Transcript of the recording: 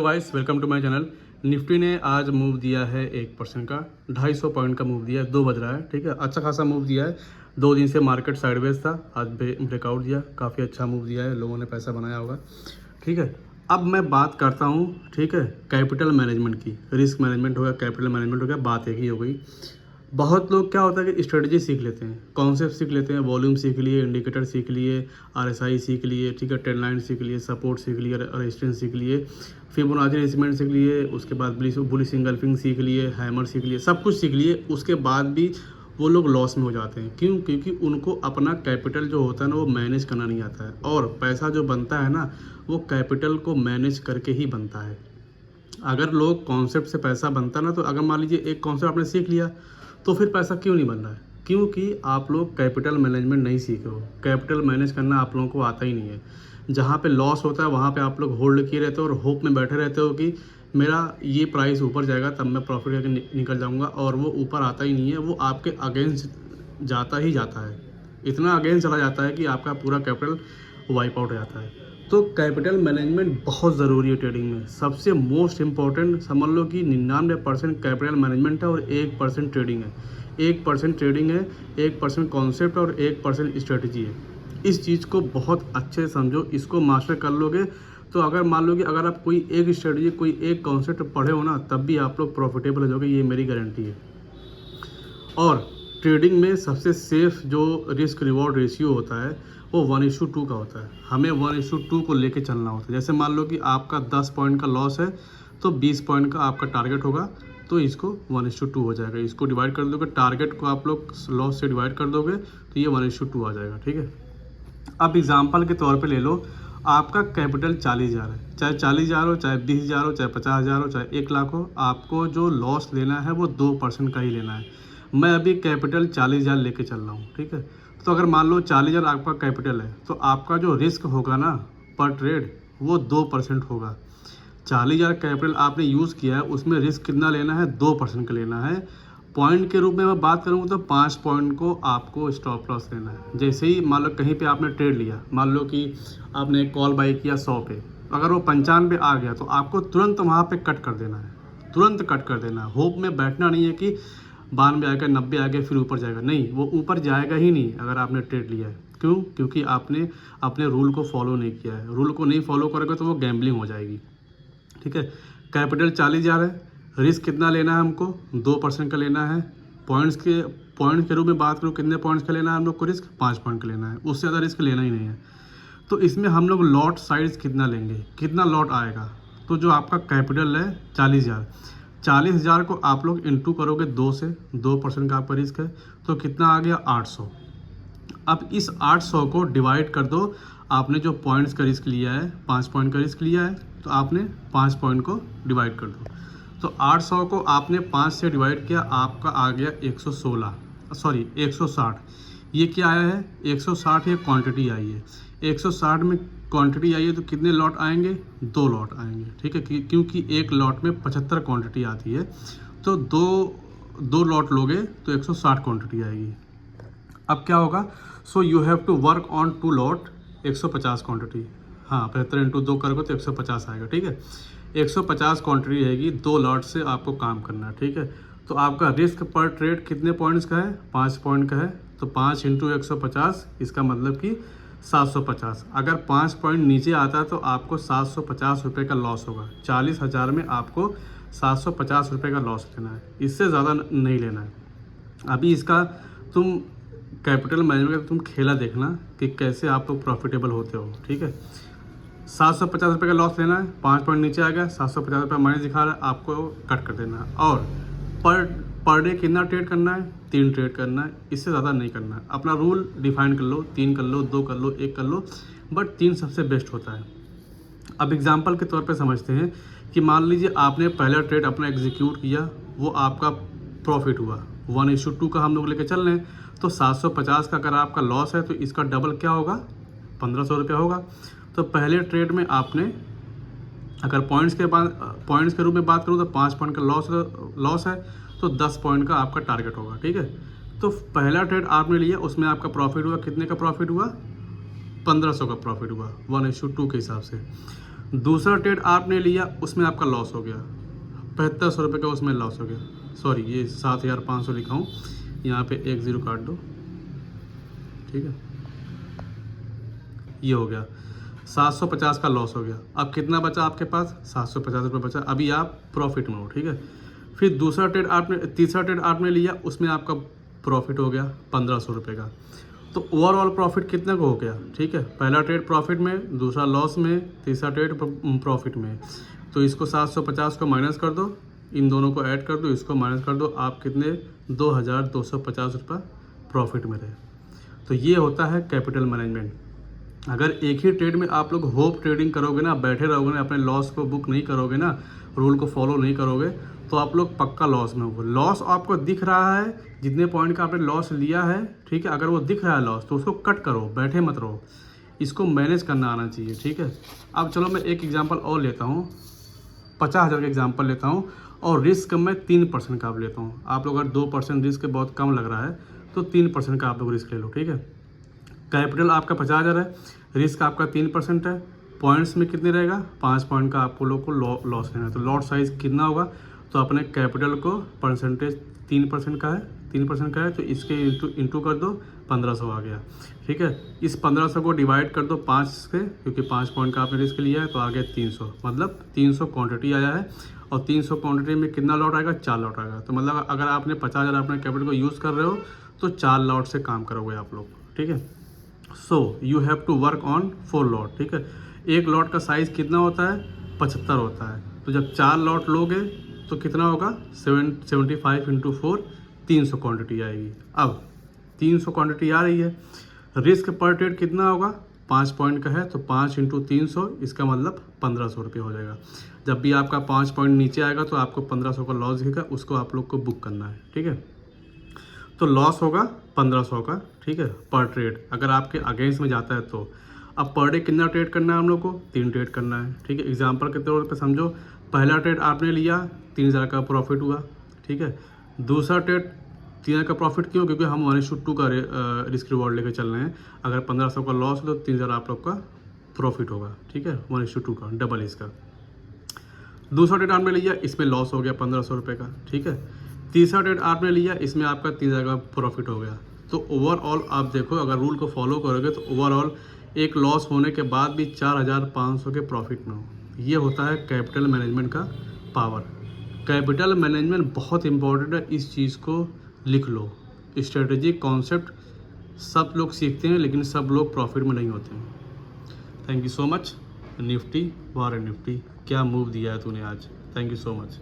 Guys welcome to my channel. Nifty ने आज move दिया है 1% का, 250 पॉइंट का मूव दिया है, 2 बज रहा है। ठीक है, अच्छा खासा मूव दिया है। 2 दिन से मार्केट साइडवेज था, आज ब्रेकआउट दिया, काफ़ी अच्छा मूव दिया है, लोगों ने पैसा बनाया होगा। ठीक है, अब मैं बात करता हूँ, ठीक है, कैपिटल मैनेजमेंट की। रिस्क मैनेजमेंट हो गया, कैपिटल मैनेजमेंट हो गया, बात एक ही हो गई। बहुत लोग क्या होता है कि स्ट्रेटजी सीख लेते हैं, कॉन्सेप्ट सीख लेते हैं, वॉल्यूम सीख लिए, इंडिकेटर सीख लिए, आरएसआई सीख लिए, ठीक है, ट्रेंड लाइन सीख लिए, सपोर्ट सीख लिए, रेजिस्टेंस सीख लिए, फिबोनाची रेसमेंट सीख लिए, उसके बाद बुलिश इंगल्फिंग सीख लिए, हैमर सीख लिए, सब कुछ सीख लिए। उसके बाद भी वो लोग लॉस में हो जाते हैं। क्यों? क्योंकि उनको अपना कैपिटल जो होता है ना वो मैनेज करना नहीं आता है, और पैसा जो बनता है ना वो कैपिटल को मैनेज करके ही बनता है। अगर लोग कॉन्सेप्ट से पैसा बनता ना, तो अगर मान लीजिए एक कॉन्सेप्ट आपने सीख लिया तो फिर पैसा क्यों नहीं बन रहा है? क्योंकि आप लोग कैपिटल मैनेजमेंट नहीं सीखे हो। कैपिटल मैनेज करना आप लोगों को आता ही नहीं है। जहाँ पे लॉस होता है वहाँ पे आप लोग होल्ड किए रहते हो और होप में बैठे रहते हो कि मेरा ये प्राइस ऊपर जाएगा तब मैं प्रॉफिट करके निकल जाऊँगा, और वो ऊपर आता ही नहीं है, वो आपके अगेंस्ट जाता ही जाता है। इतना अगेंस्ट चला जाता है कि आपका पूरा कैपिटल वाइप आउट हो जाता है। तो कैपिटल मैनेजमेंट बहुत ज़रूरी है ट्रेडिंग में। सबसे मोस्ट इम्पॉर्टेंट समझ लो कि 99% कैपिटल मैनेजमेंट है और 1% ट्रेडिंग है। 1% ट्रेडिंग है, 1% कॉन्सेप्ट और 1% स्ट्रेटजी है। इस चीज़ को बहुत अच्छे से समझो, इसको मास्टर कर लोगे तो अगर मान लो कि अगर आप कोई एक स्ट्रेटजी, कोई एक कॉन्सेप्ट पढ़े हो ना, तब भी आप लोग प्रॉफिटेबल हो जाओगे, ये मेरी गारंटी है। और ट्रेडिंग में सबसे सेफ जो रिस्क रिवॉर्ड रेशियो होता है वो 1:2 का होता है। हमें 1:2 को लेके चलना होता है। जैसे मान लो कि आपका 10 पॉइंट का लॉस है तो 20 पॉइंट का आपका टारगेट होगा, तो इसको 1:2 हो जाएगा। इसको डिवाइड कर दोगे, टारगेट को आप लोग लॉस से डिवाइड कर दोगे तो ये 1:2 आ जाएगा। ठीक है, अब एग्जाम्पल के तौर पे ले लो, आपका कैपिटल 40,000 है। चाहे 40,000 हो, चाहे 20,000 हो, चाहे 50,000 हो, चाहे 1,00,000 हो, आपको जो लॉस लेना है वो 2% का ही लेना है। मैं अभी कैपिटल 40,000 लेके चल रहा हूँ। ठीक है, तो अगर मान लो 40,000 आपका कैपिटल है तो आपका जो रिस्क होगा ना पर ट्रेड वो 2% होगा। 40,000 कैपिटल आपने यूज़ किया है, उसमें रिस्क कितना लेना है? 2% का लेना है। पॉइंट के रूप में मैं बात करूँगा तो 5 पॉइंट को आपको स्टॉप लॉस लेना है। जैसे ही मान लो कहीं पे आपने ट्रेड लिया, मान लो कि आपने एक कॉल बाई किया 100 पे, अगर वो 95 आ गया तो आपको तुरंत वहाँ पे कट कर देना है, तुरंत कट कर देना है। होप में बैठना नहीं है कि 92 आ गया, 90 आ गया, फिर ऊपर जाएगा। नहीं, वो ऊपर जाएगा ही नहीं अगर आपने ट्रेड लिया है। क्यों? क्योंकि आपने अपने रूल को फॉलो नहीं किया है। रूल को नहीं फॉलो करोगे तो वो गैम्बलिंग हो जाएगी। ठीक है, कैपिटल 40,000 है, रिस्क कितना लेना है हमको? 2% का लेना है। पॉइंट्स के रूप में बात करूँ, कितने पॉइंट्स का लेना है हम लोग को रिस्क? 5 पॉइंट का लेना है, उससे ज़्यादा रिस्क लेना ही नहीं है। तो इसमें हम लोग लॉट साइज कितना लेंगे, कितना लॉट आएगा? तो जो आपका कैपिटल है 40,000, 40,000 को आप लोग इंटू करोगे 2 से, 2% का आपका रिस्क है, तो कितना आ गया? 800। अब इस 800 को डिवाइड कर दो। आपने जो पॉइंट्स का रिस्क लिया है, 5 पॉइंट का रिस्क लिया है, तो आपने 5 पॉइंट को डिवाइड कर दो। तो 800 को आपने 5 से डिवाइड किया, आपका आ गया 160। ये क्या आया है? 160 ये क्वांटिटी आई है। 160 में क्वांटिटी आई है तो कितने लॉट आएंगे? 2 लॉट आएंगे। ठीक है, क्योंकि एक लॉट में 75 क्वांटिटी आती है, तो दो लॉट लोगे तो 160 क्वांटिटी आएगी। अब क्या होगा? So you have to work on 2 lot, 150 quantity. हाँ, 75 इंटू 2 करोगे तो 150 आएगा। ठीक है, 150 क्वांटिटी रहेगी, 2 लॉट से आपको काम करना है। ठीक है, तो आपका रिस्क पर ट्रेड कितने पॉइंट्स का है? 5 पॉइंट का है, तो 5 इंटू 150, इसका मतलब कि 750। अगर 5 पॉइंट नीचे आता है तो आपको 750 रुपये का लॉस होगा। 40,000 में आपको 750 रुपये का लॉस लेना है, इससे ज़्यादा नहीं लेना है। अभी इसका तुम कैपिटल मैनेजमेंट का तुम खेला देखना कि कैसे आप लोग प्रॉफिटेबल होते हो। ठीक है, 750 रुपये का लॉस लेना है, 5 पॉइंट नीचे आ गया, 750 रुपये माइनस दिखा रहा है, आपको कट कर देना है। और पर डे कितना ट्रेड करना है? 3 ट्रेड करना है, इससे ज़्यादा नहीं करना है। अपना रूल डिफाइन कर लो, 3 कर लो, 2 कर लो, 1 कर लो, बट 3 सबसे बेस्ट होता है। अब एग्जाम्पल के तौर पे समझते हैं कि मान लीजिए आपने पहला ट्रेड अपना एग्जीक्यूट किया, वो आपका प्रॉफिट हुआ, 1:2 का हम लोग लेके चल रहे हैं, तो 750 का अगर आपका लॉस है तो इसका डबल क्या होगा? 1500 रुपया होगा। तो पहले ट्रेड में आपने अगर पॉइंट्स के रूप में बात करूँ तो 5 पॉइंट का लॉस है, तो 10 पॉइंट का आपका टारगेट होगा। ठीक है, तो पहला ट्रेड आपने लिया, उसमें आपका प्रॉफिट हुआ, कितने का प्रॉफिट हुआ? 1500 का प्रॉफिट हुआ 1:2 के हिसाब से। दूसरा ट्रेड आपने लिया, उसमें आपका लॉस हो गया 7500 रुपये का, उसमें लॉस हो गया। सॉरी, ये 7500 लिखा हूँ, यहाँ पे 1 0 काट दो, ठीक है। ये हो गया 750 का लॉस हो गया। अब कितना बचा आपके पास? 750 रुपये बचा। अभी आप प्रॉफिट में हो, ठीक है। फिर तीसरा ट्रेड आपने लिया, उसमें आपका प्रॉफिट हो गया 1500 रुपये का। तो ओवरऑल प्रॉफिट कितने को हो गया? ठीक है, पहला ट्रेड प्रॉफिट में, दूसरा लॉस में, तीसरा ट्रेड प्रॉफिट में। तो इसको 750 को माइनस कर दो, इन दोनों को ऐड कर दो, इसको माइनस कर दो, आप कितने 2250 रुपये प्रॉफिट में रहे। तो ये होता है कैपिटल मैनेजमेंट। अगर एक ही ट्रेड में आप लोग होप ट्रेडिंग करोगे ना, बैठे रहोगे ना, अपने लॉस को बुक नहीं करोगे ना, रूल को फॉलो नहीं करोगे, तो आप लोग पक्का लॉस में होगे। लॉस आपको दिख रहा है, जितने पॉइंट का आपने लॉस लिया है, ठीक है, अगर वो दिख रहा है लॉस, तो उसको कट करो, बैठे मत रहो, इसको मैनेज करना आना चाहिए, ठीक है। अब चलो मैं एक एग्जांपल और लेता हूँ, 50,000 का एग्जांपल लेता हूँ, और रिस्क मैं 3% का आप लेता हूँ। आप लोग अगर 2% रिस्क बहुत कम लग रहा है तो 3% का आप लोग रिस्क ले लो, ठीक है। कैपिटल आपका 50,000 है, रिस्क आपका 3% है, पॉइंट्स में कितने रहेगा? 5 पॉइंट का आपको लोग को लॉस लेना है। तो लॉट साइज कितना होगा? तो अपने कैपिटल को परसेंटेज 3% का है, 3% का है, तो इसके इंटू कर दो, 1500 आ गया, ठीक है। इस 1500 को डिवाइड कर दो 5 से, क्योंकि 5 पॉइंट का आपने रिस्क लिया है, तो आ गया 300, मतलब 300 क्वांटिटी आया है। और 300 क्वांटिटी में कितना लॉट आएगा? 4 लॉट आएगा। तो मतलब अगर आपने 50,000 अपने कैपिटल को यूज़ कर रहे हो, तो 4 लॉट से काम करोगे आप लोग, ठीक है। So you have to work on 4 lot, ठीक है। एक लॉट का साइज़ कितना होता है? 75 होता है। तो जब 4 लॉट लोगे तो कितना होगा? 75 × 4, 300 क्वांटिटी आएगी। अब 300 क्वांटिटी आ रही है, रिस्क पर ट्रेड कितना होगा? 5 पॉइंट का है, तो 5 × 300, इसका मतलब 1500 रुपये हो जाएगा। जब भी आपका 5 पॉइंट नीचे आएगा तो आपको 1500 का लॉस दिखेगा, उसको आप लोग को बुक करना है, ठीक है। तो लॉस होगा 1500 का, ठीक है, पर ट्रेड, अगर आपके अगेंस्ट में जाता है तो। अब पर डे कितना ट्रेड करना है हम लोग को? 3 ट्रेड करना है, ठीक है। एग्जांपल के तौर पे समझो, पहला ट्रेड आपने लिया, 3000 का प्रॉफिट हुआ, ठीक है। दूसरा ट्रेड 3000 का प्रॉफिट क्यों? क्योंकि हम 1:2 का रिस्क रिवॉर्ड लेकर चल रहे हैं। अगर 1500 का लॉस हो तो 3000 आप लोग का प्रॉफिट होगा, ठीक है, 1:2 का, डबल इसका। दूसरा ट्रेड आपने लिया, इसमें लॉस हो गया 1500 रुपये का, ठीक है। तीसरा ट्रेड आपने लिया, इसमें आपका 3000 का प्रॉफिट हो गया। तो ओवरऑल आप देखो, अगर रूल को फॉलो करोगे तो ओवरऑल एक लॉस होने के बाद भी 4500 के प्रॉफिट में हो। ये होता है कैपिटल मैनेजमेंट का पावर। कैपिटल मैनेजमेंट बहुत इंपॉर्टेंट है, इस चीज़ को लिख लो। स्ट्रेटेजी कॉन्सेप्ट सब लोग सीखते हैं, लेकिन सब लोग प्रॉफिट में नहीं होते हैं। Thank you so much. Nifty, Warren Nifty, क्या मूव दिया है तूने आज, थैंक यू सो मच।